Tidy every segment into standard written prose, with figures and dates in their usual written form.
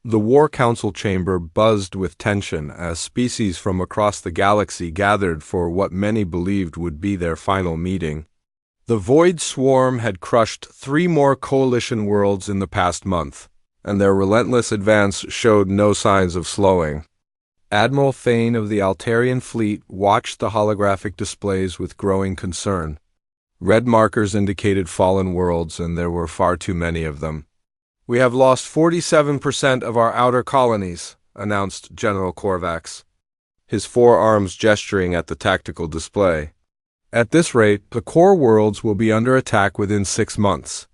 The War Council chamber buzzed with tension as species from across the galaxy gathered for what many believed would be their final meeting. The Void Swarm had crushed 3 more coalition worlds in the past month, and their relentless advance showed no signs of slowing. Admiral Thane of the Altarian fleet watched the holographic displays with growing concern. Red markers indicated fallen worlds, and there were far too many of them. "We have lost 47% of our outer colonies," announced General Korvax, his forearms gesturing at the tactical display. "At this rate, the core worlds will be under attack within 6 months."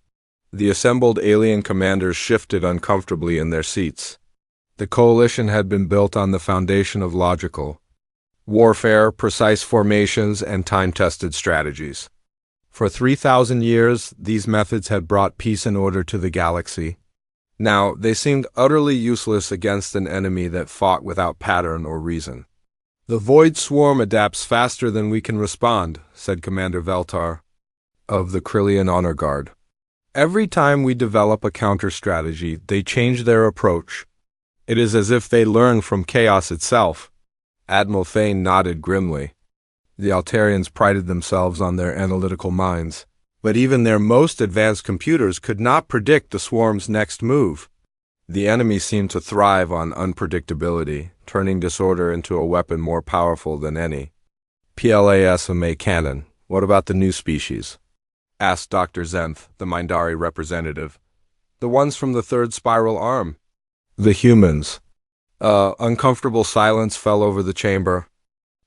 The assembled alien commanders shifted uncomfortably in their seats. The coalition had been built on the foundation of logical warfare, precise formations, and time-tested strategies. For 3,000 years, these methods had brought peace and order to the galaxy. Now, they seemed utterly useless against an enemy that fought without pattern or reason. "The Void Swarm adapts faster than we can respond," said Commander Veltar of the Krillian Honor Guard. "Every time we develop a counter-strategy, they change their approach. It is as if they learn from chaos itself." Admiral Thane nodded grimly. The Altarians prided themselves on their analytical minds, but even their most advanced computers could not predict the swarm's next move. The enemy seemed to thrive on unpredictability, turning disorder into a weapon more powerful than any. "PLASMA cannon, what about the new species?" asked Dr. Zenth, the Mindari representative. "The ones from the third spiral arm." "The humans." Uncomfortable silence fell over the chamber.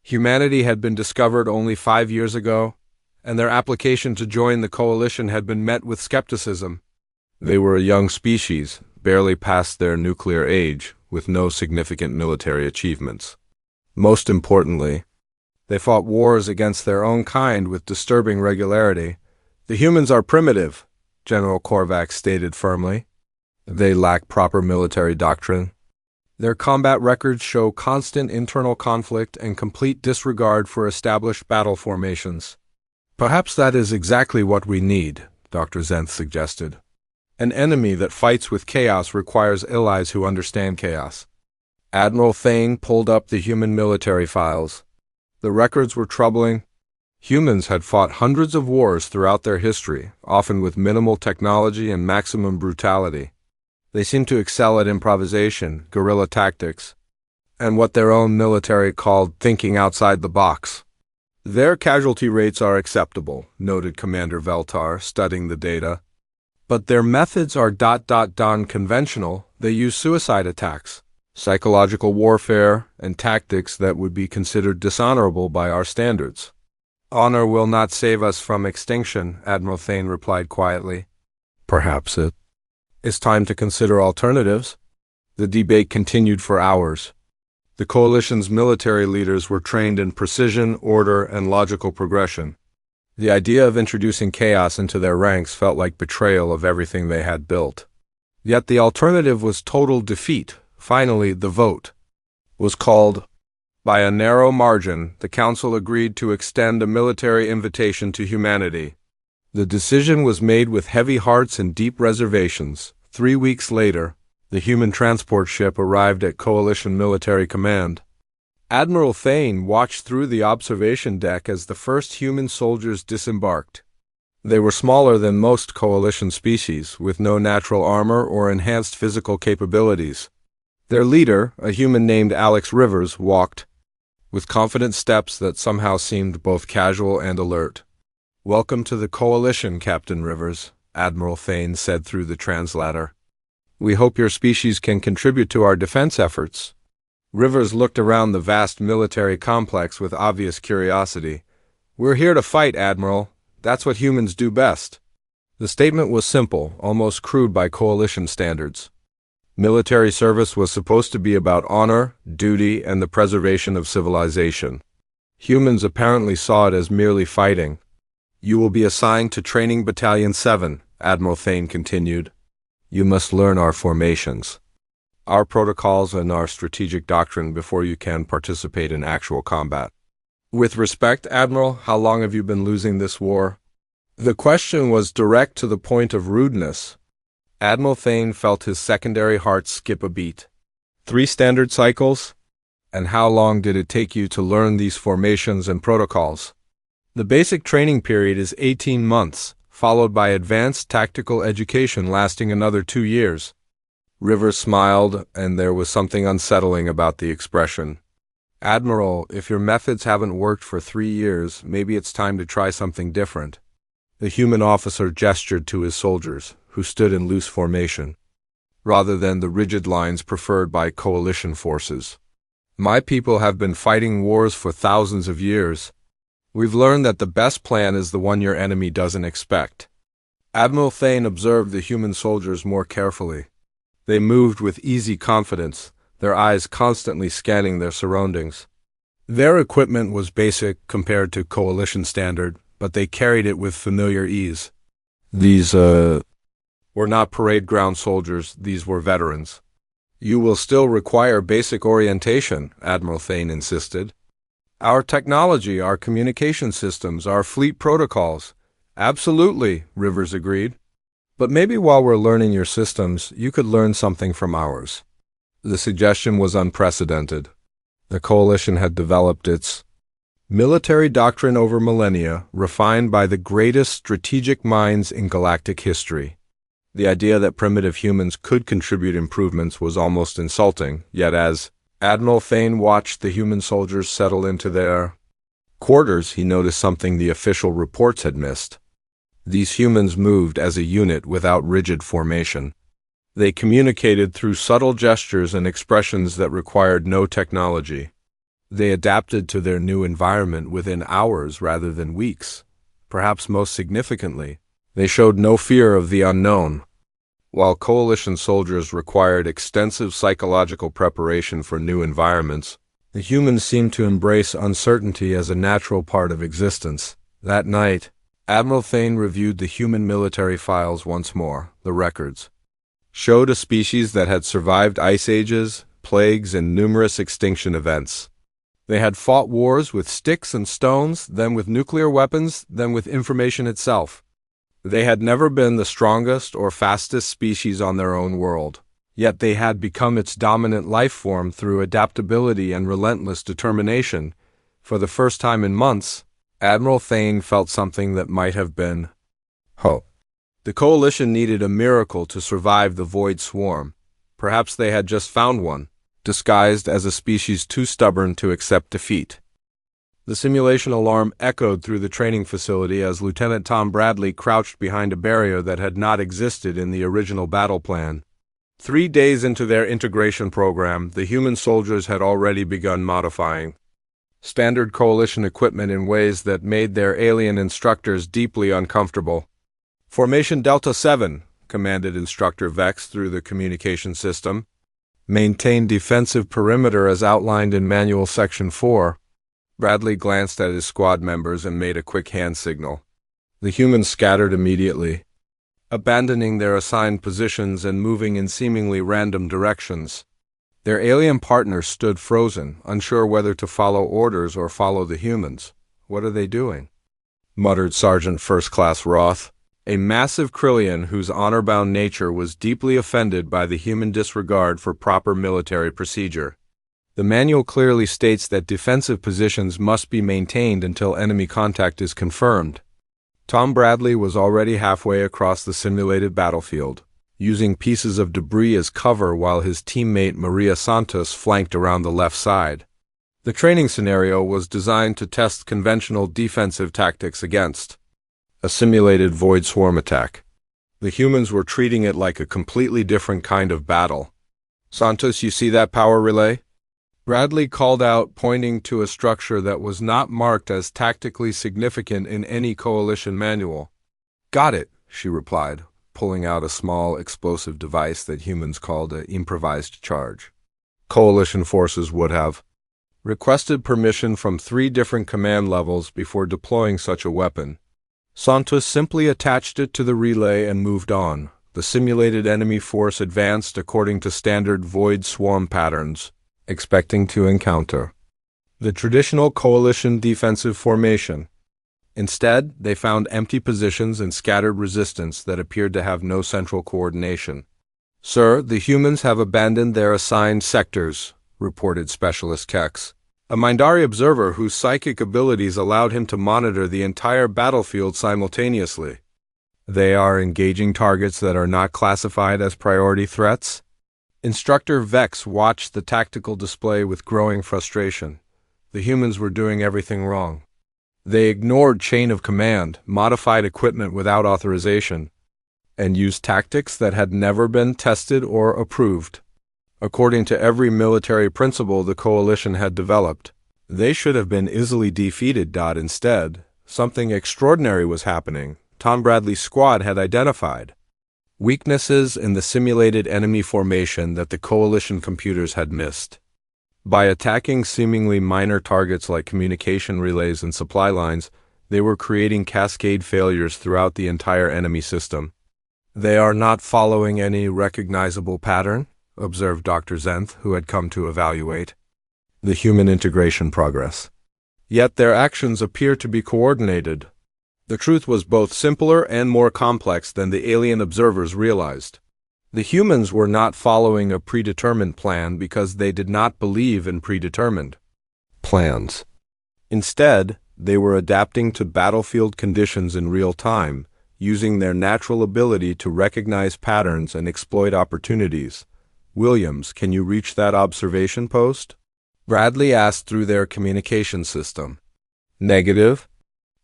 Humanity had been discovered only 5 years ago, and their application to join the coalition had been met with skepticism. They were a young species, barely past their nuclear age, with no significant military achievements. Most importantly, they fought wars against their own kind with disturbing regularity. "The humans are primitive," General Korvax stated firmly. "They lack proper military doctrine. Their combat records show constant internal conflict and complete disregard for established battle formations." "Perhaps that is exactly what we need," Dr. Zenth suggested. "An enemy that fights with chaos requires allies who understand chaos." Admiral Thane pulled up the human military files. The records were troubling. Humans had fought hundreds of wars throughout their history, often with minimal technology and maximum brutality. They seemed to excel at improvisation, guerrilla tactics, and what their own military called thinking outside the box. "Their casualty rates are acceptable," noted Commander Veltar, studying the data. "But their methods are non-conventional. They use suicide attacks, psychological warfare, and tactics that would be considered dishonorable by our standards." "Honor will not save us from extinction," Admiral Thane replied quietly. "Perhaps it is time to consider alternatives." The debate continued for hours. The coalition's military leaders were trained in precision, order, and logical progression. The idea of introducing chaos into their ranks felt like betrayal of everything they had built. Yet the alternative was total defeat. Finally, the vote was called. By a narrow margin, the Council agreed to extend a military invitation to humanity. The decision was made with heavy hearts and deep reservations. 3 weeks later, the human transport ship arrived at Coalition Military Command. Admiral Thane watched through the observation deck as the first human soldiers disembarked. They were smaller than most Coalition species, with no natural armor or enhanced physical capabilities. Their leader, a human named Alex Rivers, walked with confident steps that somehow seemed both casual and alert. "Welcome to the Coalition, Captain Rivers," Admiral Thane said through the translator. "We hope your species can contribute to our defense efforts." Rivers looked around the vast military complex with obvious curiosity. "We're here to fight, Admiral. That's what humans do best." The statement was simple, almost crude by Coalition standards. Military service was supposed to be about honor, duty, and the preservation of civilization. Humans apparently saw it as merely fighting. "You will be assigned to Training Battalion 7, Admiral Thane continued. "You must learn our formations, our protocols, and our strategic doctrine before you can participate in actual combat." "With respect, Admiral, how long have you been losing this war?" The question was direct to the point of rudeness. Admiral Thane felt his secondary heart skip a beat. 3 standard cycles? And how long did it take you to learn these formations and protocols? The basic training period is 18 months, followed by advanced tactical education lasting another 2 years. Rivers smiled, and there was something unsettling about the expression. Admiral, if your methods haven't worked for 3 years, maybe it's time to try something different. The human officer gestured to his soldiers, who stood in loose formation, rather than the rigid lines preferred by coalition forces. My people have been fighting wars for thousands of years. We've learned that the best plan is the one your enemy doesn't expect. Admiral Thane observed the human soldiers more carefully. They moved with easy confidence, their eyes constantly scanning their surroundings. Their equipment was basic compared to coalition standard, but they carried it with familiar ease. These, were not parade ground soldiers, these were veterans. You will still require basic orientation, Admiral Thane insisted. Our technology, our communication systems, our fleet protocols. Absolutely, Rivers agreed. But maybe while we're learning your systems, you could learn something from ours. The suggestion was unprecedented. The coalition had developed its military doctrine over millennia, refined by the greatest strategic minds in galactic history. The idea that primitive humans could contribute improvements was almost insulting, yet as Admiral Thane watched the human soldiers settle into their quarters, he noticed something the official reports had missed. These humans moved as a unit without rigid formation. They communicated through subtle gestures and expressions that required no technology. They adapted to their new environment within hours rather than weeks. Perhaps most significantly, they showed no fear of the unknown. While coalition soldiers required extensive psychological preparation for new environments, the humans seemed to embrace uncertainty as a natural part of existence. That night, Admiral Thane reviewed the human military files once more. The records showed a species that had survived ice ages, plagues, and numerous extinction events. They had fought wars with sticks and stones, then with nuclear weapons, then with information itself. They had never been the strongest or fastest species on their own world, yet they had become its dominant life form through adaptability and relentless determination. For the first time in months, Admiral Thane felt something that might have been hope. The coalition needed a miracle to survive the void swarm. Perhaps they had just found one, disguised as a species too stubborn to accept defeat. The simulation alarm echoed through the training facility as Lieutenant Tom Bradley crouched behind a barrier that had not existed in the original battle plan. 3 days into their integration program, the human soldiers had already begun modifying standard coalition equipment in ways that made their alien instructors deeply uncomfortable. Formation Delta 7, commanded Instructor Vex through the communication system. Maintain defensive perimeter as outlined in Manual Section 4. Bradley glanced at his squad members and made a quick hand signal. The humans scattered immediately, abandoning their assigned positions and moving in seemingly random directions. Their alien partners stood frozen, unsure whether to follow orders or follow the humans. "What are they doing?" muttered Sergeant First Class Roth, a massive Krillian whose honor-bound nature was deeply offended by the human disregard for proper military procedure. The manual clearly states that defensive positions must be maintained until enemy contact is confirmed. Tom Bradley was already halfway across the simulated battlefield, using pieces of debris as cover while his teammate Maria Santos flanked around the left side. The training scenario was designed to test conventional defensive tactics against a simulated void swarm attack. The humans were treating it like a completely different kind of battle. "Santos, you see that power relay?" Bradley called out, pointing to a structure that was not marked as tactically significant in any coalition manual. "Got it," she replied, pulling out a small explosive device that humans called an improvised charge. Coalition forces would have requested permission from 3 different command levels before deploying such a weapon. Santos simply attached it to the relay and moved on. The simulated enemy force advanced according to standard void swarm patterns, expecting to encounter the traditional coalition defensive formation. Instead, they found empty positions and scattered resistance that appeared to have no central coordination. "Sir, the humans have abandoned their assigned sectors," reported Specialist Kex, a Mindari observer whose psychic abilities allowed him to monitor the entire battlefield simultaneously. "They are engaging targets that are not classified as priority threats?" Instructor Vex watched the tactical display with growing frustration. The humans were doing everything wrong. They ignored chain of command, modified equipment without authorization, and used tactics that had never been tested or approved. According to every military principle the Coalition had developed, they should have been easily defeated. Instead, something extraordinary was happening. Tom Bradley's squad had identified weaknesses in the simulated enemy formation that the Coalition computers had missed. By attacking seemingly minor targets like communication relays and supply lines, they were creating cascade failures throughout the entire enemy system. "They are not following any recognizable pattern," observed Dr. Zenth, who had come to evaluate the human integration progress. "Yet their actions appear to be coordinated." The truth was both simpler and more complex than the alien observers realized. The humans were not following a predetermined plan because they did not believe in predetermined plans. Instead, they were adapting to battlefield conditions in real time, using their natural ability to recognize patterns and exploit opportunities. "Williams, can you reach that observation post?" Bradley asked through their communication system. "Negative.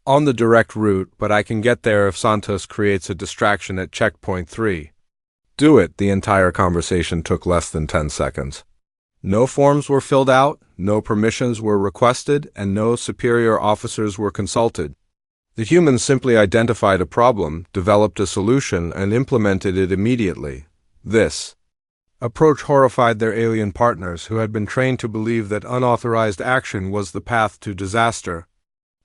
On the direct route, but I can get there if Santos creates a distraction at checkpoint 3. "Do it." The entire conversation took less than 10 seconds. No forms were filled out, no permissions were requested, and no superior officers were consulted. The humans simply identified a problem, developed a solution, and implemented it immediately. This approach horrified their alien partners, who had been trained to believe that unauthorized action was the path to disaster.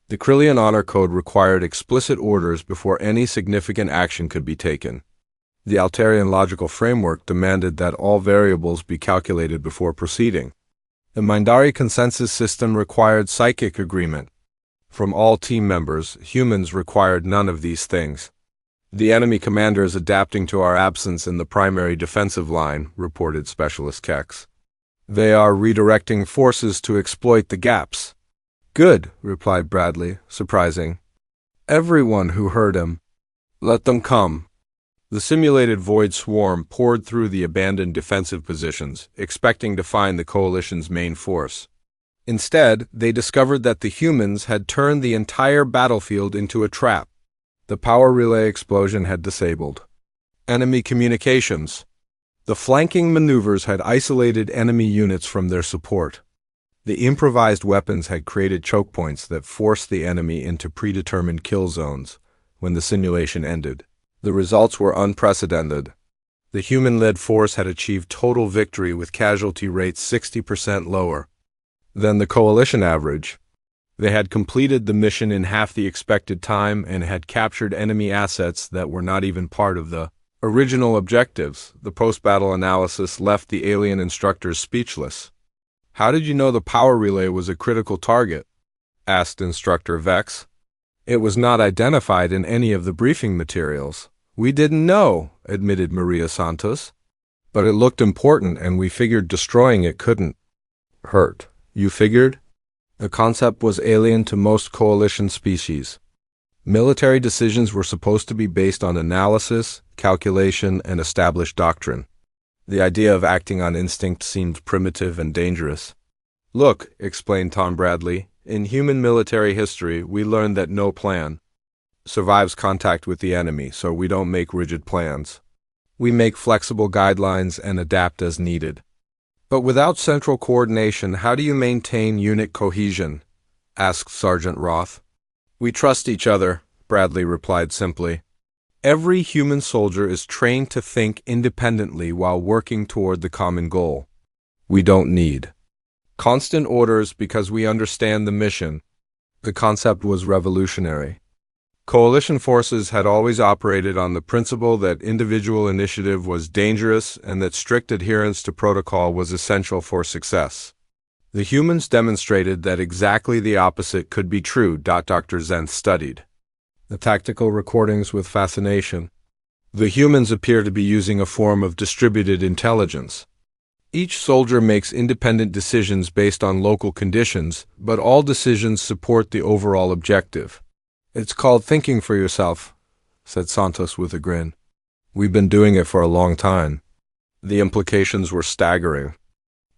The Krillian Honor Code required explicit orders before any significant action could be taken. The Altarian logical framework demanded that all variables be calculated before proceeding. The Mindari consensus system required psychic agreement. From all team members, humans required none of these things. "The enemy commander is adapting to our absence in the primary defensive line," reported Specialist Kex. "They are redirecting forces to exploit the gaps." "Good," replied Bradley, surprising everyone who heard him. "Let them come." The simulated void swarm poured through the abandoned defensive positions, expecting to find the Coalition's main force. Instead, they discovered that the humans had turned the entire battlefield into a trap. The power relay explosion had disabled enemy communications. The flanking maneuvers had isolated enemy units from their support. The improvised weapons had created choke points that forced the enemy into predetermined kill zones. When the simulation ended, the results were unprecedented. The human-led force had achieved total victory with casualty rates 60% lower than the Coalition average. They had completed the mission in half the expected time and had captured enemy assets that were not even part of the original objectives. The post-battle analysis left the alien instructors speechless. "How did you know the power relay was a critical target?" asked Instructor Vex. "It was not identified in any of the briefing materials." "We didn't know," admitted Maria Santos. "But it looked important and we figured destroying it couldn't hurt." "You figured?" The concept was alien to most Coalition species. Military decisions were supposed to be based on analysis, calculation, and established doctrine. The idea of acting on instinct seemed primitive and dangerous. "Look," explained Tom Bradley, "in human military history, we learned that no plan survives contact with the enemy, so we don't make rigid plans. We make flexible guidelines and adapt as needed." "But without central coordination, how do you maintain unit cohesion?" asked Sergeant Roth. "We trust each other," Bradley replied simply. "Every human soldier is trained to think independently while working toward the common goal. We don't need constant orders because we understand the mission." The concept was revolutionary. Coalition forces had always operated on the principle that individual initiative was dangerous and that strict adherence to protocol was essential for success. The humans demonstrated that exactly the opposite could be true. Dr. Zenth studied the tactical recordings with fascination. The humans appear to be using a form of distributed intelligence. Each soldier makes independent decisions based on local conditions, but all decisions support the overall objective. It's called thinking for yourself, said Santos with a grin. We've been doing it for a long time. The implications were staggering.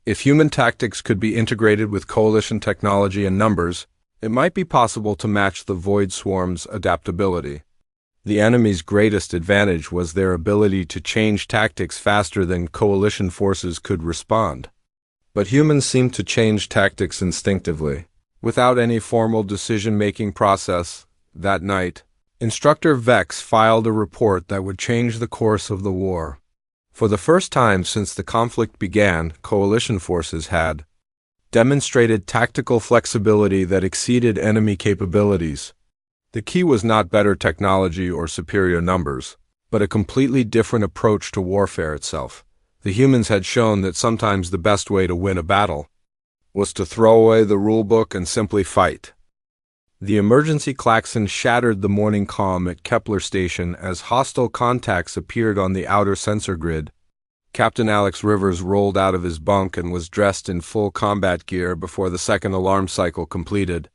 If human tactics could be integrated with coalition technology and numbers, it might be possible to match the Void Swarm's adaptability. The enemy's greatest advantage was their ability to change tactics faster than coalition forces could respond. But humans seemed to change tactics instinctively, without any formal decision-making process. That night, Instructor Vex filed a report that would change the course of the war. For the first time since the conflict began, coalition forces had demonstrated tactical flexibility that exceeded enemy capabilities. The key was not better technology or superior numbers, but a completely different approach to warfare itself. The humans had shown that sometimes the best way to win a battle was to throw away the rulebook and simply fight. The emergency klaxon shattered the morning calm at Kepler Station as hostile contacts appeared on the outer sensor grid. Captain Alex Rivers rolled out of his bunk and was dressed in full combat gear before the second alarm cycle completed.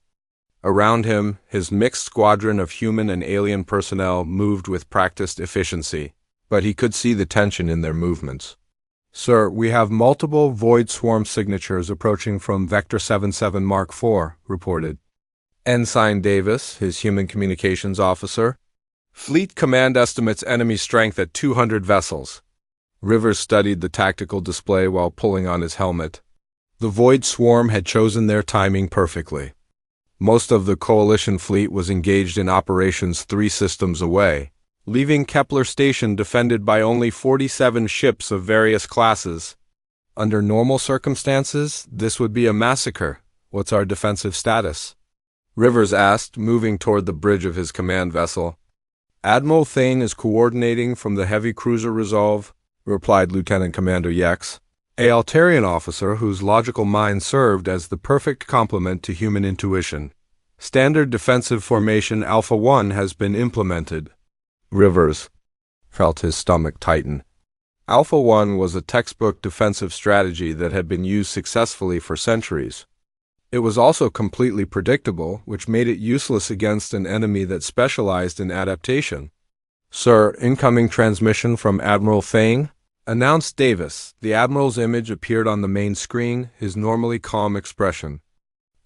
Around him, his mixed squadron of human and alien personnel moved with practiced efficiency, but he could see the tension in their movements. Sir, we have multiple Void Swarm signatures approaching from Vector 77 Mark IV, reported Ensign Davis, his human communications officer. Fleet Command estimates enemy strength at 200 vessels. Rivers studied the tactical display while pulling on his helmet. The Void Swarm had chosen their timing perfectly. Most of the coalition fleet was engaged in operations 3 systems away, leaving Kepler Station defended by only 47 ships of various classes. Under normal circumstances, this would be a massacre. What's our defensive status? Rivers asked, moving toward the bridge of his command vessel. Admiral Thane is coordinating from the heavy cruiser Resolve, replied Lieutenant Commander Yex, a Altarian officer whose logical mind served as the perfect complement to human intuition. Standard defensive formation Alpha 1 has been implemented. Rivers felt his stomach tighten. Alpha 1 was a textbook defensive strategy that had been used successfully for centuries. It was also completely predictable, which made it useless against an enemy that specialized in adaptation. Sir, incoming transmission from Admiral Thane, announced Davis. The Admiral's image appeared on the main screen, his normally calm expression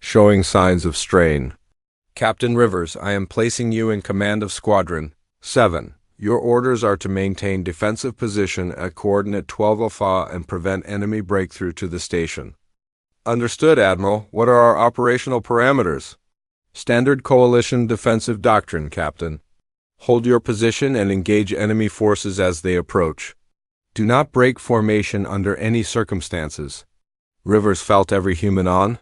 showing signs of strain. Captain Rivers, I am placing you in command of Squadron 7. Your orders are to maintain defensive position at coordinate 12 Alpha and prevent enemy breakthrough to the station. Understood, Admiral. What are our operational parameters? Standard Coalition defensive doctrine, Captain. Hold your position and engage enemy forces as they approach. Do not break formation under any circumstances. Rivers felt every human on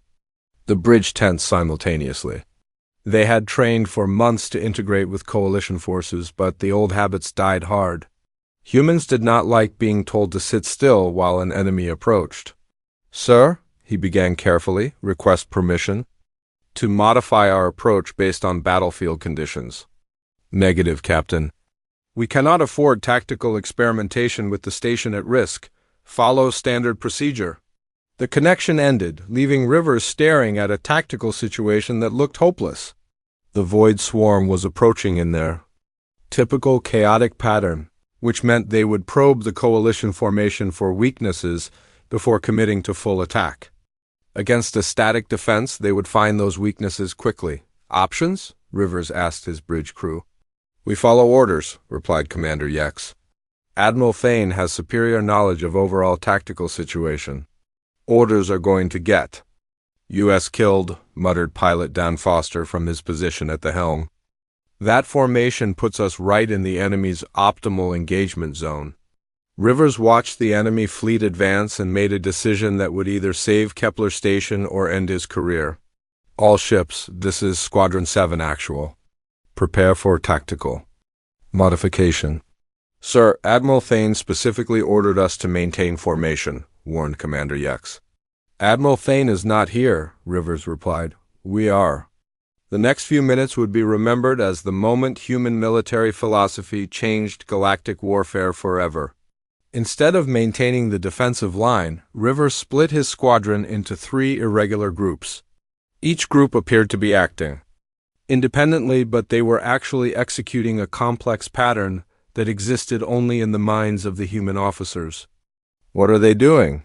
the bridge tensed simultaneously. They had trained for months to integrate with coalition forces, but the old habits died hard. Humans did not like being told to sit still while an enemy approached. Sir, he began carefully, request permission to modify our approach based on battlefield conditions. Negative, Captain. We cannot afford tactical experimentation with the station at risk. Follow standard procedure. The connection ended, leaving Rivers staring at a tactical situation that looked hopeless. The Void Swarm was approaching in their typical chaotic pattern, which meant they would probe the coalition formation for weaknesses before committing to full attack. Against a static defense, they would find those weaknesses quickly. Options? Rivers asked his bridge crew. We follow orders, replied Commander Yex. Admiral Thane has superior knowledge of overall tactical situation. Orders are going to get. U.S. killed, muttered pilot Dan Foster from his position at the helm. That formation puts us right in the enemy's optimal engagement zone. Rivers watched the enemy fleet advance and made a decision that would either save Kepler Station or end his career. All ships, this is Squadron 7 actual. Prepare for tactical modification. Sir, Admiral Thane specifically ordered us to maintain formation, warned Commander Yex. Admiral Thane is not here, Rivers replied. We are. The next few minutes would be remembered as the moment human military philosophy changed galactic warfare forever. Instead of maintaining the defensive line, Rivers split his squadron into 3 irregular groups. Each group appeared to be acting independently, but they were actually executing a complex pattern that existed only in the minds of the human officers. What are they doing?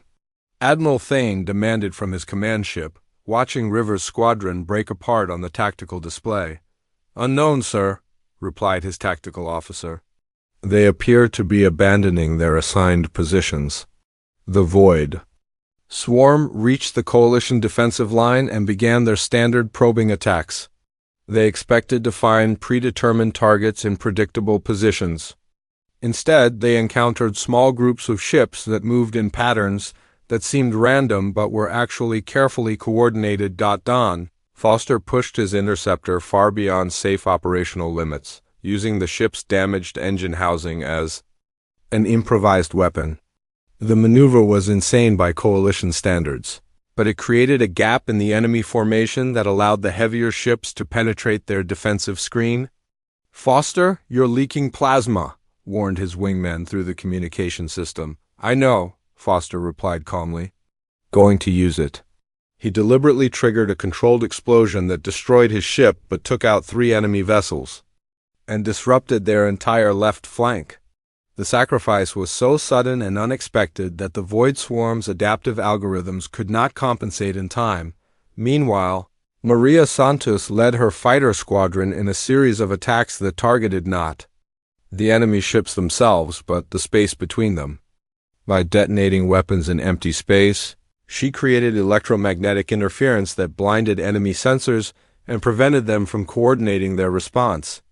Admiral Thane demanded from his command ship, watching Rivers' squadron break apart on the tactical display. Unknown, sir, replied his tactical officer. They appear to be abandoning their assigned positions. The Void Swarm reached the coalition defensive line and began their standard probing attacks. They expected to find predetermined targets in predictable positions. Instead, they encountered small groups of ships that moved in patterns that seemed random but were actually carefully coordinated. Don Foster pushed his interceptor far beyond safe operational limits, using the ship's damaged engine housing as an improvised weapon. The maneuver was insane by coalition standards, but it created a gap in the enemy formation that allowed the heavier ships to penetrate their defensive screen. Foster, you're leaking plasma, warned his wingman through the communication system. I know, Foster replied calmly. Going to use it. He deliberately triggered a controlled explosion that destroyed his ship but took out 3 enemy vessels and disrupted their entire left flank. The sacrifice was so sudden and unexpected that the Void Swarm's adaptive algorithms could not compensate in time. Meanwhile, Maria Santos led her fighter squadron in a series of attacks that targeted not the enemy ships themselves, but the space between them. By detonating weapons in empty space, she created electromagnetic interference that blinded enemy sensors and prevented them from coordinating their response.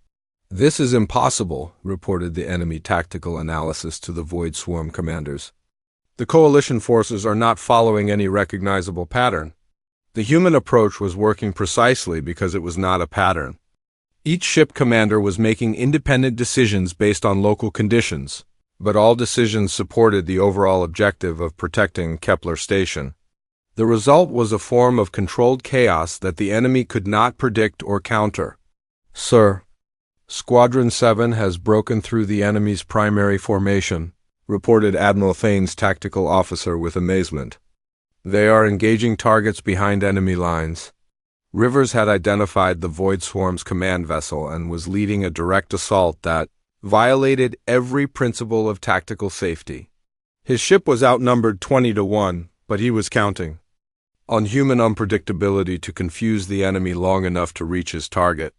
This is impossible, reported the enemy tactical analysis to the Void Swarm commanders. The coalition forces are not following any recognizable pattern. The human approach was working precisely because it was not a pattern. Each ship commander was making independent decisions based on local conditions, but all decisions supported the overall objective of protecting Kepler Station. The result was a form of controlled chaos that the enemy could not predict or counter. Sir, Squadron 7 has broken through the enemy's primary formation, reported Admiral Thane's tactical officer with amazement. They are engaging targets behind enemy lines. Rivers had identified the Void Swarm's command vessel and was leading a direct assault that violated every principle of tactical safety. His ship was outnumbered 20-1, but he was counting on human unpredictability to confuse the enemy long enough to reach his target.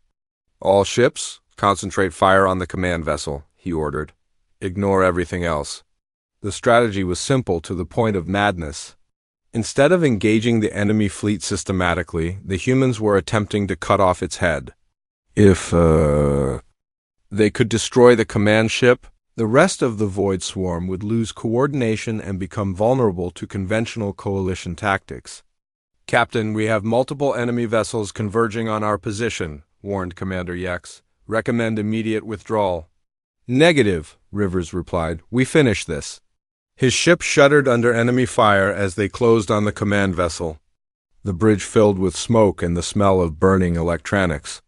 All ships, concentrate fire on the command vessel, he ordered. Ignore everything else. The strategy was simple to the point of madness. Instead of engaging the enemy fleet systematically, the humans were attempting to cut off its head. If they could destroy the command ship, the rest of the Void Swarm would lose coordination and become vulnerable to conventional coalition tactics. Captain, we have multiple enemy vessels converging on our position, warned Commander Yex. Recommend immediate withdrawal. Negative, Rivers replied. We finish this. His ship shuddered under enemy fire as they closed on the command vessel. The bridge filled with smoke and the smell of burning electronics.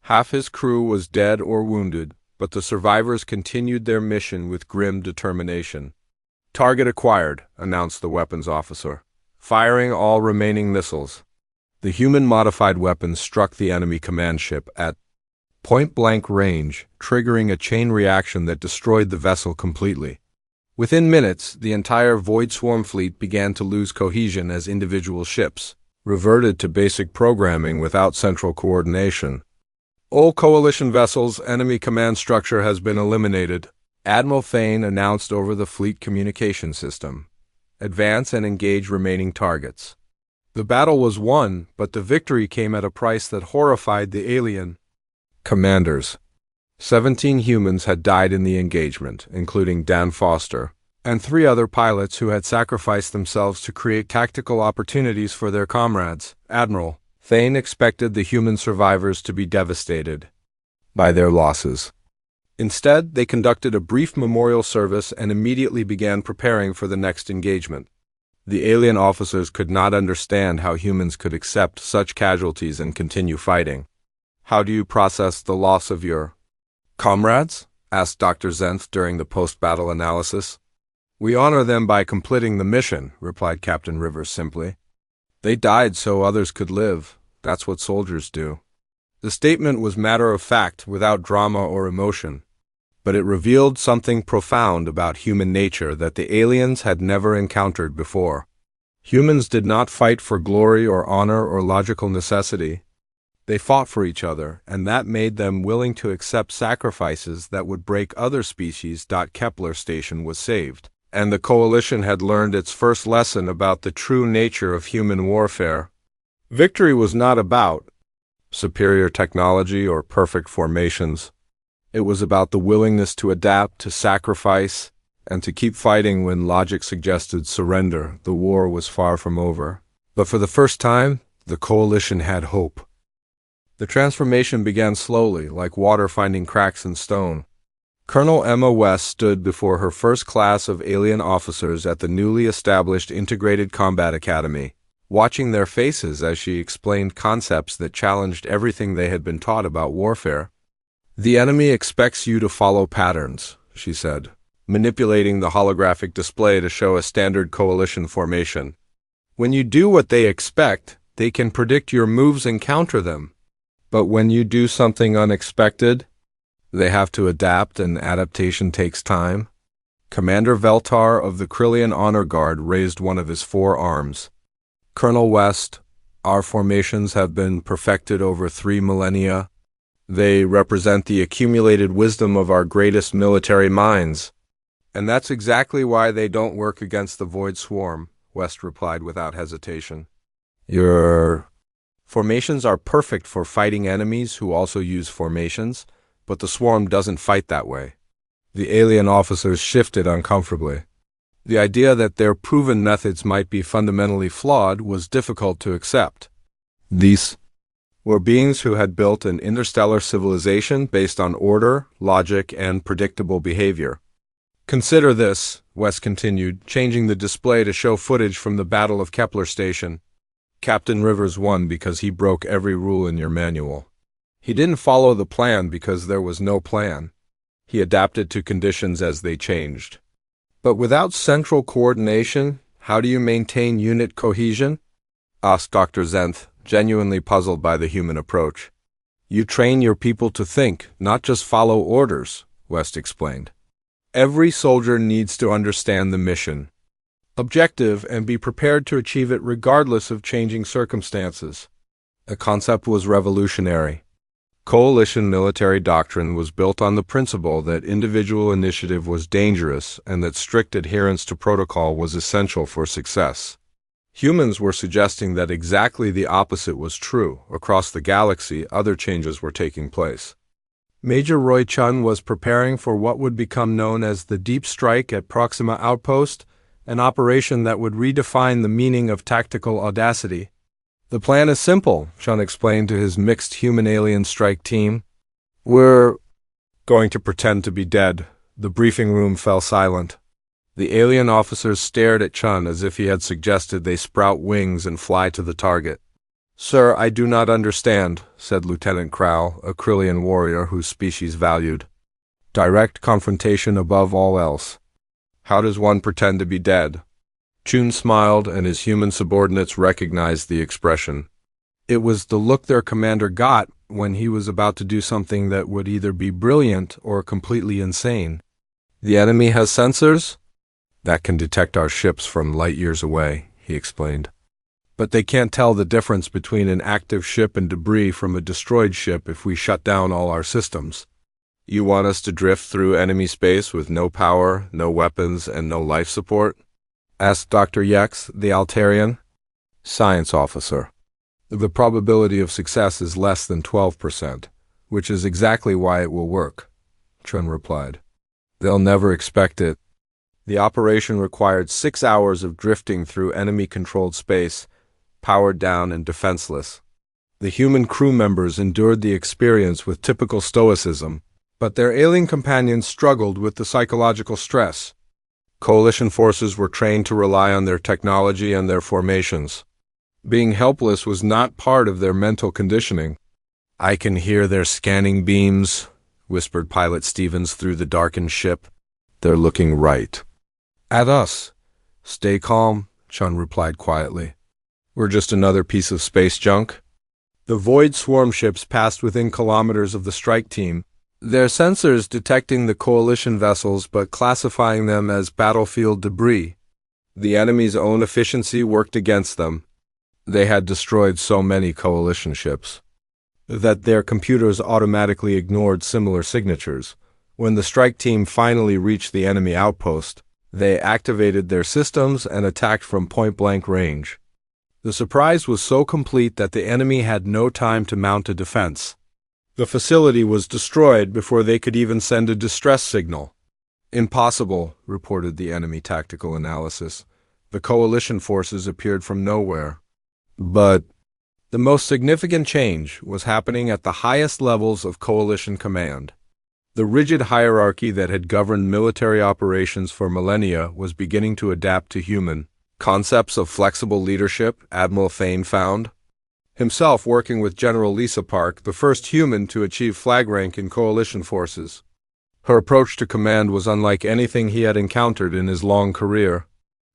Half his crew was dead or wounded, but the survivors continued their mission with grim determination. Target acquired, announced the weapons officer. Firing all remaining missiles. The human-modified weapons struck the enemy command ship at point-blank range, triggering a chain reaction that destroyed the vessel completely. Within minutes, the entire Void Swarm fleet began to lose cohesion as individual ships reverted to basic programming without central coordination. All coalition vessels' enemy command structure has been eliminated, Admiral Thane announced over the fleet communication system. Advance and engage remaining targets. The battle was won, but the victory came at a price that horrified the alien commanders. 17 humans had died in the engagement, including Dan Foster, and 3 other pilots who had sacrificed themselves to create tactical opportunities for their comrades. Admiral Thane expected the human survivors to be devastated by their losses. Instead, they conducted a brief memorial service and immediately began preparing for the next engagement. The alien officers could not understand how humans could accept such casualties and continue fighting. "How do you process the loss of your comrades?" asked Dr. Zenth during the post-battle analysis. "We honor them by completing the mission," replied Captain Rivers simply. "They died so others could live. That's what soldiers do." The statement was matter of fact, without drama or emotion, but it revealed something profound about human nature that the aliens had never encountered before. Humans did not fight for glory or honor or logical necessity. They fought for each other, and that made them willing to accept sacrifices that would break other species. Kepler Station was saved, and the Coalition had learned its first lesson about the true nature of human warfare. Victory was not about superior technology or perfect formations. It was about the willingness to adapt, to sacrifice, and to keep fighting when logic suggested surrender. The war was far from over. But for the first time, the Coalition had hope. The transformation began slowly, like water finding cracks in stone. Colonel Emma West stood before her first class of alien officers at the newly established Integrated Combat Academy, watching their faces as she explained concepts that challenged everything they had been taught about warfare. "The enemy expects you to follow patterns," she said, manipulating the holographic display to show a standard Coalition formation. "When you do what they expect, they can predict your moves and counter them. But when you do something unexpected, they have to adapt, and adaptation takes time." Commander Veltar of the Krillian Honor Guard raised one of his 4 arms. "Colonel West, our formations have been perfected over 3 millennia. They represent the accumulated wisdom of our greatest military minds. And that's exactly why they don't work against the Void Swarm," West replied without hesitation. "Your formations are perfect for fighting enemies who also use formations, but the Swarm doesn't fight that way." The alien officers shifted uncomfortably. The idea that their proven methods might be fundamentally flawed was difficult to accept. These were beings who had built an interstellar civilization based on order, logic, and predictable behavior. "Consider this," West continued, changing the display to show footage from the Battle of Kepler Station. "Captain Rivers won because he broke every rule in your manual. He didn't follow the plan because there was no plan. He adapted to conditions as they changed. But without central coordination, how do you maintain unit cohesion?" asked Dr. Zenth, genuinely puzzled by the human approach. "You train your people to think, not just follow orders," West explained. "Every soldier needs to understand the mission, objective, and be prepared to achieve it regardless of changing circumstances." The concept was revolutionary. Coalition military doctrine was built on the principle that individual initiative was dangerous and that strict adherence to protocol was essential for success. Humans were suggesting that exactly the opposite was true. Across the galaxy, other changes were taking place. Major Roy Chun was preparing for what would become known as the Deep Strike at Proxima Outpost, an operation that would redefine the meaning of tactical audacity. "The plan is simple," Chun explained to his mixed human-alien strike team. "We're going to pretend to be dead." The briefing room fell silent. The alien officers stared at Chun as if he had suggested they sprout wings and fly to the target. "Sir, I do not understand," said Lieutenant Crowell, a Krillian warrior whose species valued direct confrontation above all else. "How does one pretend to be dead?" Chun smiled, and his human subordinates recognized the expression. It was the look their commander got when he was about to do something that would either be brilliant or completely insane. "The enemy has sensors that can detect our ships from light years away," he explained. "But they can't tell the difference between an active ship and debris from a destroyed ship if we shut down all our systems." "You want us to drift through enemy space with no power, no weapons, and no life support?" asked Dr. Yex, the Altarian science officer. "The probability of success is less than 12%, which is exactly why it will work," Chun replied. "They'll never expect it." The operation required 6 hours of drifting through enemy-controlled space, powered down and defenseless. The human crew members endured the experience with typical stoicism, but their alien companions struggled with the psychological stress. Coalition forces were trained to rely on their technology and their formations. Being helpless was not part of their mental conditioning. "I can hear their scanning beams," whispered Pilot Stevens through the darkened ship. "They're looking right at us." "Stay calm," Chun replied quietly. "We're just another piece of space junk." The Void swarm ships passed within kilometers of the strike team, their sensors detecting the coalition vessels but classifying them as battlefield debris. The enemy's own efficiency worked against them. They had destroyed so many coalition ships that their computers automatically ignored similar signatures. When the strike team finally reached the enemy outpost, they activated their systems and attacked from point-blank range. The surprise was so complete that the enemy had no time to mount a defense. The facility was destroyed before they could even send a distress signal. "Impossible," reported the enemy tactical analysis. "The coalition forces appeared from nowhere." But the most significant change was happening at the highest levels of coalition command. The rigid hierarchy that had governed military operations for millennia was beginning to adapt to human concepts of flexible leadership, Admiral Thane found himself working with General Lisa Park, the first human to achieve flag rank in coalition forces. Her approach to command was unlike anything he had encountered in his long career.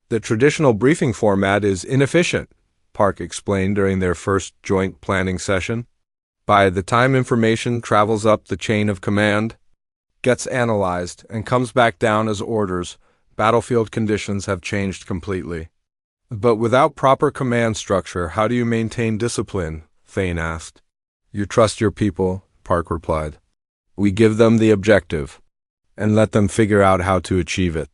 "The traditional briefing format is inefficient," Park explained during their first joint planning session. "By the time information travels up the chain of command, gets analyzed, and comes back down as orders, battlefield conditions have changed completely." "But without proper command structure, how do you maintain discipline?" Thane asked. "You trust your people," Park replied. "We give them the objective and let them figure out how to achieve it.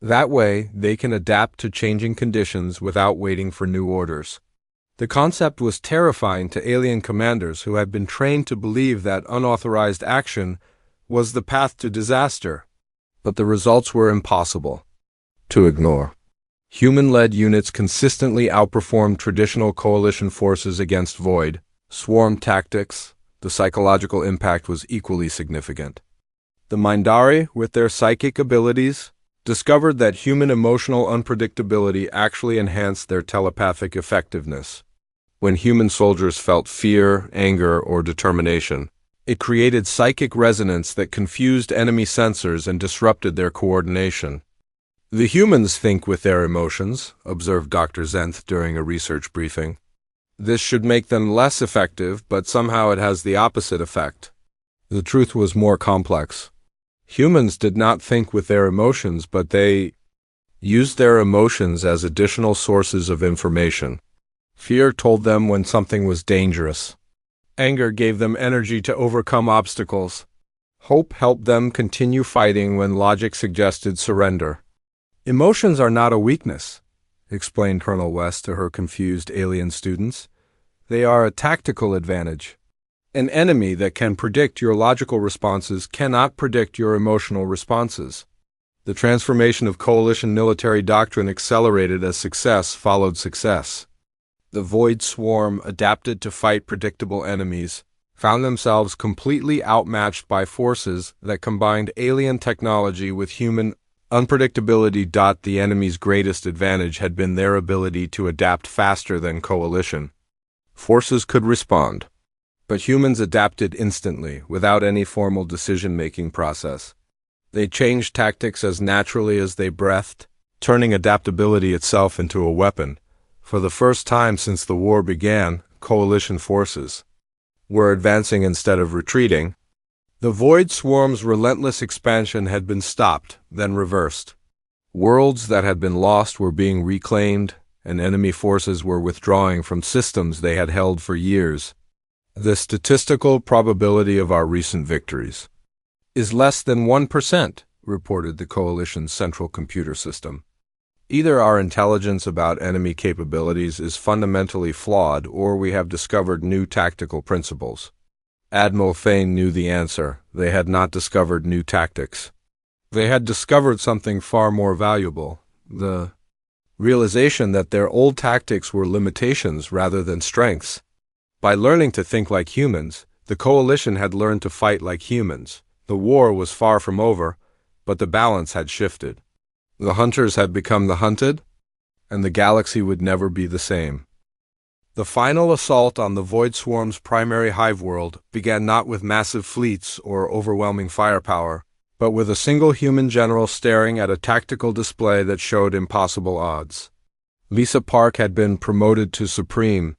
That way, they can adapt to changing conditions without waiting for new orders." The concept was terrifying to alien commanders who had been trained to believe that unauthorized action was the path to disaster. But the results were impossible to ignore. Human-led units consistently outperformed traditional coalition forces against Void swarm tactics. The psychological impact was equally significant. The Mindari, with their psychic abilities, discovered that human emotional unpredictability actually enhanced their telepathic effectiveness. When human soldiers felt fear, anger, or determination, it created psychic resonance that confused enemy sensors and disrupted their coordination. "The humans think with their emotions," observed Dr. Zenth during a research briefing. "This should make them less effective, but somehow it has the opposite effect." The truth was more complex. Humans did not think with their emotions, but they used their emotions as additional sources of information. Fear told them when something was dangerous. Anger gave them energy to overcome obstacles. Hope helped them continue fighting when logic suggested surrender. "Emotions are not a weakness," explained Colonel West to her confused alien students. "They are a tactical advantage. An enemy that can predict your logical responses cannot predict your emotional responses." The transformation of coalition military doctrine accelerated as success followed success. The Void swarm, adapted to fight predictable enemies, found themselves completely outmatched by forces that combined alien technology with human unpredictability. The enemy's greatest advantage had been their ability to adapt faster than coalition forces could respond. But humans adapted instantly, without any formal decision-making process. They changed tactics as naturally as they breathed, turning adaptability itself into a weapon. For the first time since the war began, coalition forces were advancing instead of retreating. The Void swarm's relentless expansion had been stopped, then reversed. Worlds that had been lost were being reclaimed, and enemy forces were withdrawing from systems they had held for years. "The statistical probability of our recent victories is less than 1%, reported the Coalition's central computer system. "Either our intelligence about enemy capabilities is fundamentally flawed, or we have discovered new tactical principles." Admiral Thane knew the answer. They had not discovered new tactics. They had discovered something far more valuable: the realization that their old tactics were limitations rather than strengths. By learning to think like humans, the Coalition had learned to fight like humans. The war was far from over, but the balance had shifted. The hunters had become the hunted, and the galaxy would never be the same. The final assault on the Void Swarm's primary hive world began not with massive fleets or overwhelming firepower, but with a single human general staring at a tactical display that showed impossible odds. Lisa Park had been promoted to Supreme,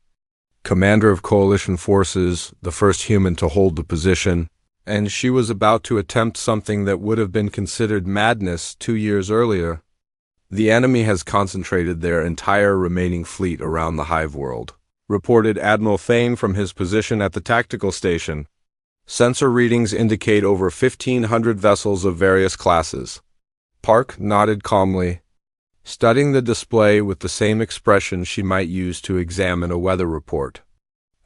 commander of coalition forces, the first human to hold the position, and she was about to attempt something that would have been considered madness 2 years earlier. The enemy has concentrated their entire remaining fleet around the hive world, reported Admiral Thane from his position at the tactical station. Sensor readings indicate over 1,500 vessels of various classes. Park nodded calmly, studying the display with the same expression she might use to examine a weather report.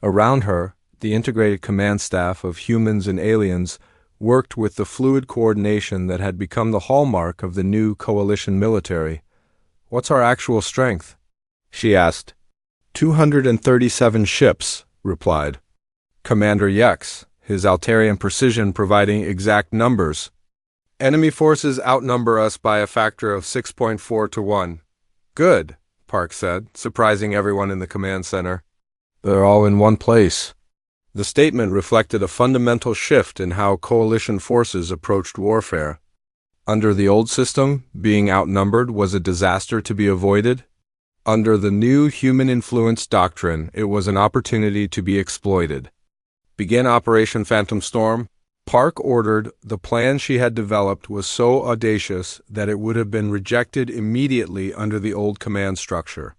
Around her, the integrated command staff of humans and aliens worked with the fluid coordination that had become the hallmark of the new coalition military. "What's our actual strength?" she asked. 237 ships, replied Commander Yex, his Altarian precision providing exact numbers. "Enemy forces outnumber us by a factor of 6.4 to 1. "Good," Park said, surprising everyone in the command center. "They're all in one place." The statement reflected a fundamental shift in how coalition forces approached warfare. Under the old system, being outnumbered was a disaster to be avoided. Under the new human-influence doctrine, it was an opportunity to be exploited. "Begin Operation Phantom Storm." Park ordered. The plan she had developed was so audacious that it would have been rejected immediately under the old command structure.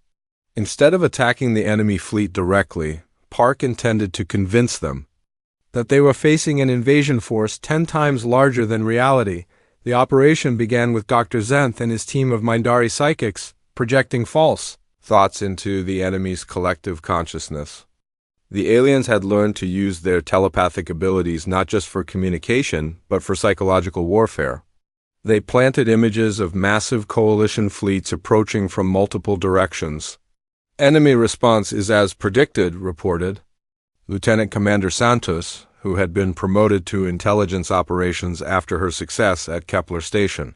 Instead of attacking the enemy fleet directly, Park intended to convince them that they were facing an invasion force 10 times larger than reality. The operation began with Dr. Zenth and his team of Mindari psychics projecting false thoughts into the enemy's collective consciousness. The aliens had learned to use their telepathic abilities not just for communication, but for psychological warfare. They planted images of massive coalition fleets approaching from multiple directions. "Enemy response is as predicted," reported Lieutenant Commander Santos, who had been promoted to intelligence operations after her success at Kepler Station.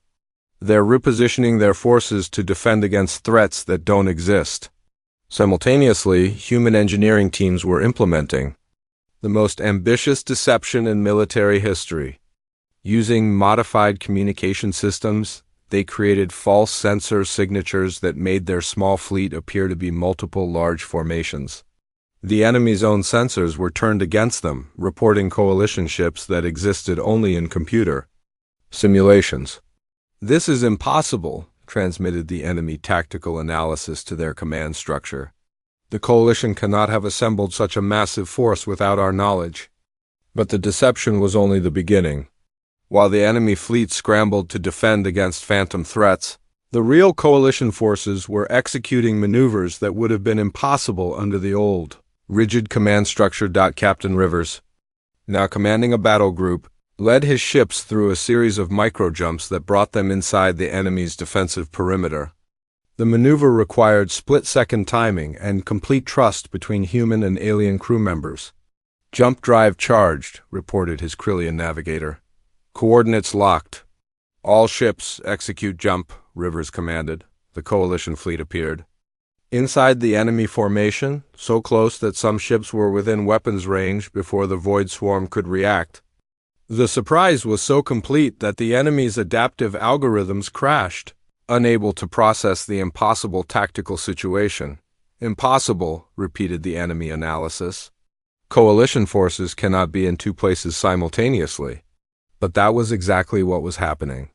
"They're repositioning their forces to defend against threats that don't exist." Simultaneously, human engineering teams were implementing the most ambitious deception in military history. Using modified communication systems, they created false sensor signatures that made their small fleet appear to be multiple large formations. The enemy's own sensors were turned against them, reporting coalition ships that existed only in computer simulations. "This is impossible," transmitted the enemy tactical analysis to their command structure. "The coalition cannot have assembled such a massive force without our knowledge." But the deception was only the beginning. While the enemy fleet scrambled to defend against phantom threats, the real coalition forces were executing maneuvers that would have been impossible under the old, rigid command structure. Captain Rivers, now commanding a battle group, led his ships through a series of micro-jumps that brought them inside the enemy's defensive perimeter. The maneuver required split-second timing and complete trust between human and alien crew members. "Jump drive charged," reported his Krillian navigator. "Coordinates locked." "All ships execute jump," Rivers commanded. The coalition fleet appeared inside the enemy formation, so close that some ships were within weapons range before the Void Swarm could react. The surprise was so complete that the enemy's adaptive algorithms crashed, unable to process the impossible tactical situation. "Impossible," repeated the enemy analysis. "Coalition forces cannot be in 2 places simultaneously." But that was exactly what was happening.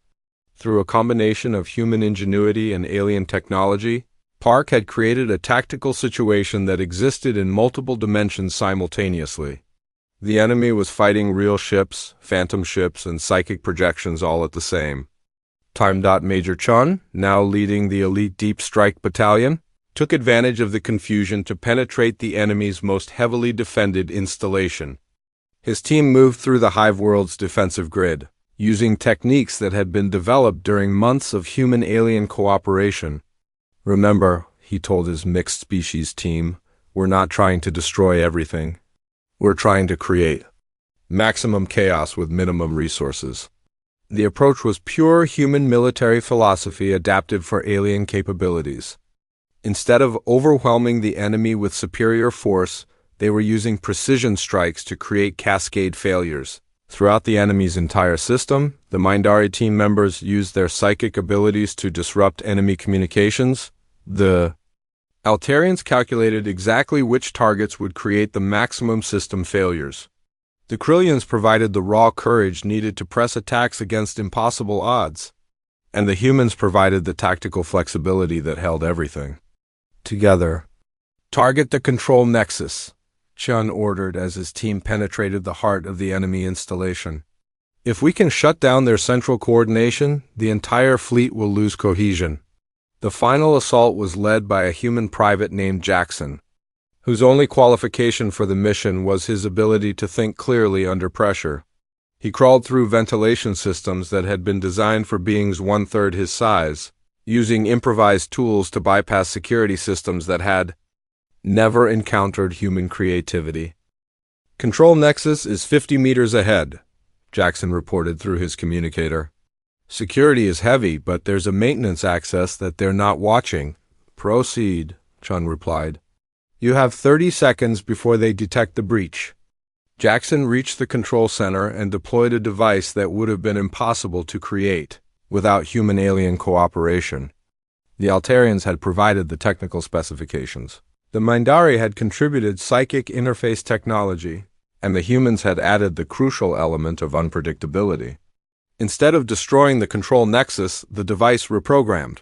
Through a combination of human ingenuity and alien technology, Park had created a tactical situation that existed in multiple dimensions simultaneously. The enemy was fighting real ships, phantom ships, and psychic projections all at the same time. Major Chun, now leading the elite Deep Strike Battalion, took advantage of the confusion to penetrate the enemy's most heavily defended installation. His team moved through the hive world's defensive grid, using techniques that had been developed during months of human-alien cooperation. "Remember," he told his mixed-species team, "we're not trying to destroy everything. We're trying to create maximum chaos with minimum resources." The approach was pure human military philosophy adapted for alien capabilities. Instead of overwhelming the enemy with superior force, they were using precision strikes to create cascade failures. Throughout the enemy's entire system, the Mindari team members used their psychic abilities to disrupt enemy communications. The Altarians calculated exactly which targets would create the maximum system failures. The Krillians provided the raw courage needed to press attacks against impossible odds, and the humans provided the tactical flexibility that held everything together. "Target the control nexus," Chun ordered as his team penetrated the heart of the enemy installation. "If we can shut down their central coordination, the entire fleet will lose cohesion." The final assault was led by a human private named Jackson, whose only qualification for the mission was his ability to think clearly under pressure. He crawled through ventilation systems that had been designed for beings one-third his size, using improvised tools to bypass security systems that had never encountered human creativity. "Control Nexus is 50 meters ahead," Jackson reported through his communicator. "Security is heavy, but there's a maintenance access that they're not watching." "Proceed," Chun replied. "You have 30 seconds before they detect the breach." Jackson reached the control center and deployed a device that would have been impossible to create without human-alien cooperation. The Altarians had provided the technical specifications. The Mindari had contributed psychic interface technology, and the humans had added the crucial element of unpredictability. Instead of destroying the control nexus, the device reprogrammed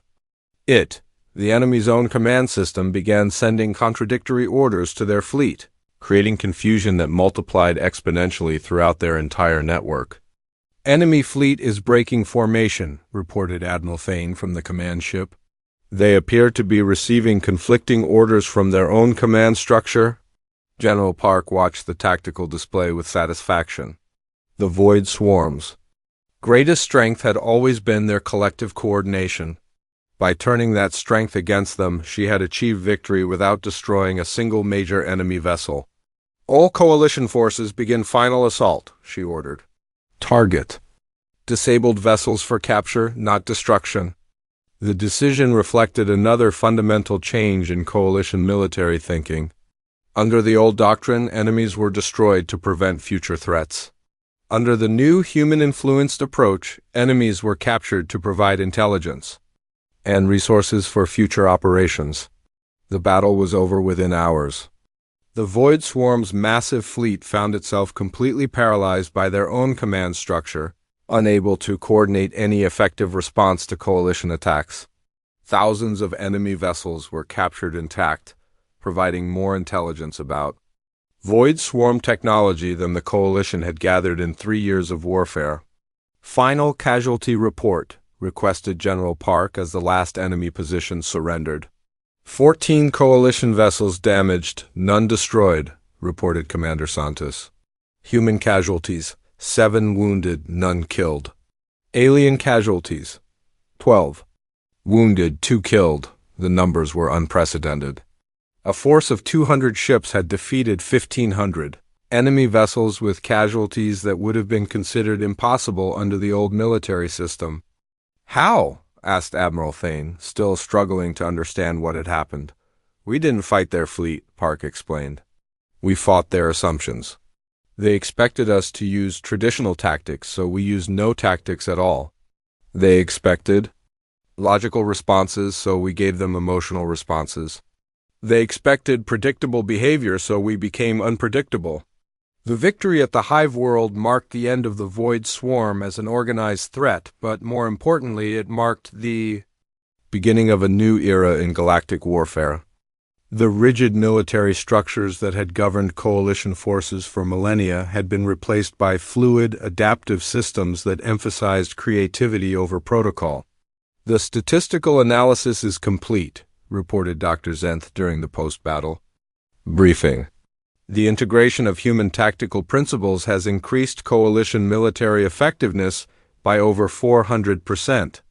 it. The enemy's own command system began sending contradictory orders to their fleet, creating confusion that multiplied exponentially throughout their entire network. "Enemy fleet is breaking formation," reported Admiral Thane from the command ship. "They appear to be receiving conflicting orders from their own command structure." General Park watched the tactical display with satisfaction. The Void Swarms. Greatest strength had always been their collective coordination. By turning that strength against them, she had achieved victory without destroying a single major enemy vessel. "All coalition forces begin final assault," she ordered. "Target disabled vessels for capture, not destruction." The decision reflected another fundamental change in coalition military thinking. Under the old doctrine, enemies were destroyed to prevent future threats. Under the new human-influenced approach, enemies were captured to provide intelligence and resources for future operations. The battle was over within hours. The Void Swarm's massive fleet found itself completely paralyzed by their own command structure, unable to coordinate any effective response to coalition attacks. Thousands of enemy vessels were captured intact, providing more intelligence about Void Swarm technology than the coalition had gathered in 3 years of warfare. "Final casualty report," requested General Park as the last enemy position surrendered. 14 coalition vessels damaged, none destroyed, reported Commander Santos. Human casualties, 7 wounded, none killed. Alien casualties, 12. Wounded, 2 killed. The numbers were unprecedented. A force of 200 ships had defeated 1,500 enemy vessels with casualties that would have been considered impossible under the old military system. "How?" asked Admiral Thane, still struggling to understand what had happened. "We didn't fight their fleet," Park explained. "We fought their assumptions. They expected us to use traditional tactics, so we used no tactics at all. They expected logical responses, so we gave them emotional responses. They expected predictable behavior, so we became unpredictable." The victory at the Hive World marked the end of the Void Swarm as an organized threat, but more importantly, it marked the beginning of a new era in galactic warfare. The rigid military structures that had governed coalition forces for millennia had been replaced by fluid, adaptive systems that emphasized creativity over protocol. "The statistical analysis is complete," reported Dr. Zenth during the post-battle briefing. "The integration of human tactical principles has increased coalition military effectiveness by over 400%.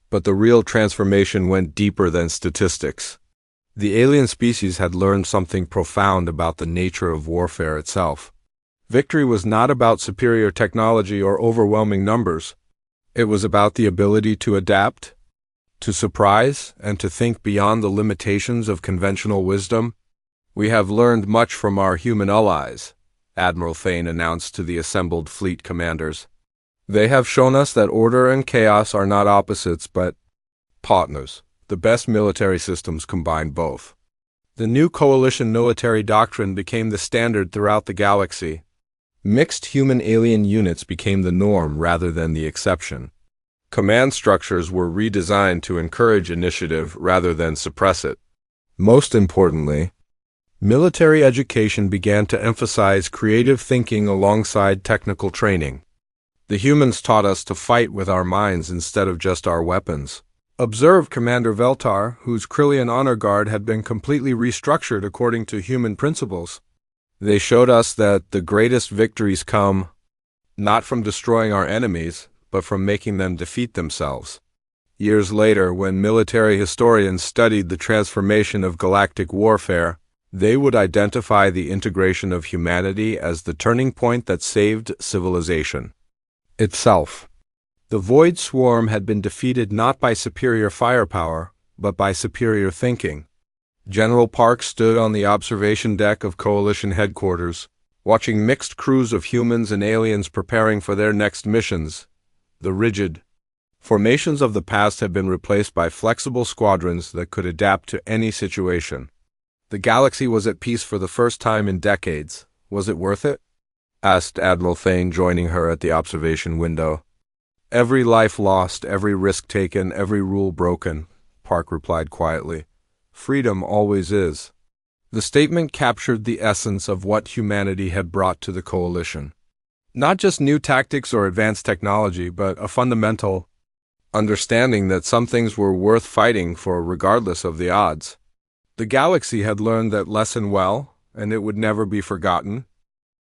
But the real transformation went deeper than statistics. The alien species had learned something profound about the nature of warfare itself. Victory was not about superior technology or overwhelming numbers. It was about the ability to adapt, to surprise, and to think beyond the limitations of conventional wisdom. "We have learned much from our human allies," Admiral Thane announced to the assembled fleet commanders. "They have shown us that order and chaos are not opposites but partners. The best military systems combine both." The new coalition military doctrine became the standard throughout the galaxy. Mixed human-alien units became the norm rather than the exception. Command structures were redesigned to encourage initiative rather than suppress it. Most importantly, military education began to emphasize creative thinking alongside technical training. The humans taught us to fight with our minds instead of just our weapons. Observe Commander Veltar, whose Krillian honor guard had been completely restructured according to human principles. They showed us that the greatest victories come not from destroying our enemies, but from making them defeat themselves. Years later, when military historians studied the transformation of galactic warfare, they would identify the integration of humanity as the turning point that saved civilization itself. The Void Swarm had been defeated not by superior firepower, but by superior thinking. General Park stood on the observation deck of Coalition headquarters, watching mixed crews of humans and aliens preparing for their next missions. The rigid formations of the past had been replaced by flexible squadrons that could adapt to any situation. The galaxy was at peace for the first time in decades. "Was it worth it?" asked Admiral Thane, joining her at the observation window. "Every life lost, every risk taken, every rule broken," Park replied quietly. "Freedom always is." The statement captured the essence of what humanity had brought to the Coalition. Not just new tactics or advanced technology, but a fundamental understanding that some things were worth fighting for regardless of the odds. The galaxy had learned that lesson well, and it would never be forgotten.